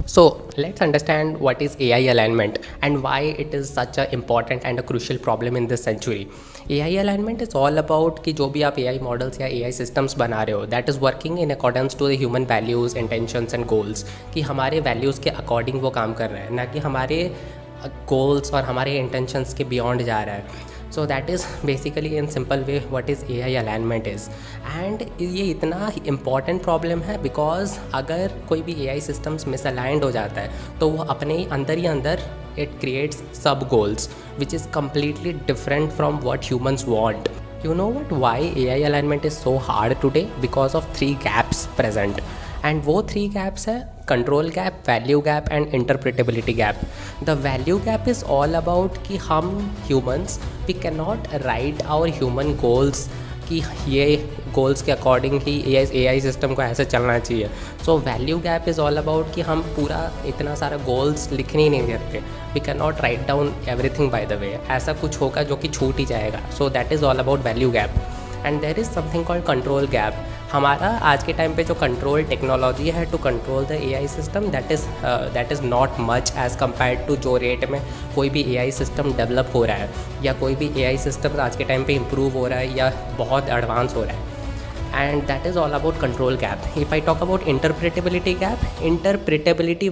So let's understand what is AI alignment and why it is such a important and a crucial problem in this century. AI alignment is all about कि जो भी आप AI models या AI systems बना रहे हो that is working in accordance to the human values, intentions and goals, कि हमारे values के according वो काम कर रहा है, ना कि हमारे goals और हमारे intentions के beyond जा रहा है. सो that is basically in simple way what is AI alignment is. And ये इतना इम्पॉर्टेंट प्रॉब्लम है बिकॉज अगर कोई भी AI सिस्टम्स मिसअलाइंड हो जाता है तो वो अपने ही अंदर इट क्रिएट्स सब goals which is completely different from what humans want. You know what, why AI alignment is so hard today? Because of three gaps present. And वो three gaps है control gap, value gap and interpretability gap. The value gap is all about कि हम humans we cannot write our human goals कि ये goals के according ही AI system को ऐसे चलना चाहिए. So value gap is all about कि हम पूरा इतना सारा गोल्स लिखने ही नहीं देते. We can not write down everything by the way. ऐसा कुछ होगा जो कि छूट ही जाएगा. So that is all about value gap. And there is something called control gap. हमारा आज के टाइम पे जो कंट्रोल टेक्नोलॉजी है to control the AI system that is not much as compare to जो रेट में कोई भी AI सिस्टम डेवलप हो रहा है या कोई भी AI सिस्टम आज के टाइम पे इम्प्रूव हो रहा है या बहुत एडवांस हो रहा है. And that is all about control gap. If I talk about interpretability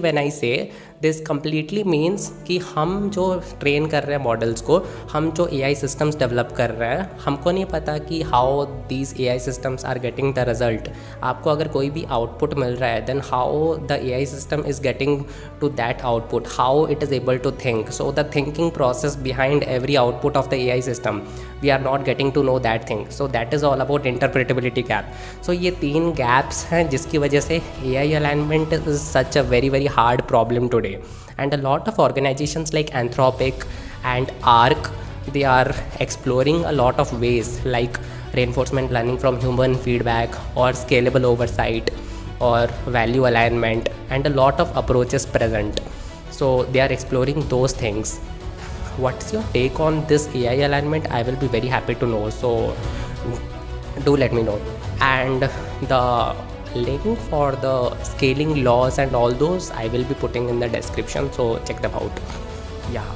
when I say this completely means कि हम जो ट्रेन कर रहे हैं मॉडल्स को, हम जो AI सिस्टम्स डेवलप कर रहे हैं, हमको नहीं पता कि how these AI systems are getting the result. आपको अगर कोई भी आउटपुट मिल रहा है then how the AI system is getting to that output, how it is able to think. So the thinking process behind every output of the AI system we are not getting to know that thing. So that is all about interpretability gap. So ये तीन gaps हैं जिसकी वजह से AI alignment is such a very very hard problem today. And a lot of organizations like Anthropic and ARC, they are exploring a lot of ways like reinforcement learning from human feedback or scalable oversight or value alignment and a lot of approaches present. So they are exploring those things. What's your take on this AI alignment? I will be very happy to know. So do let me know. And the link for the scaling laws and all those I will be putting in the description, so check them out. Yeah.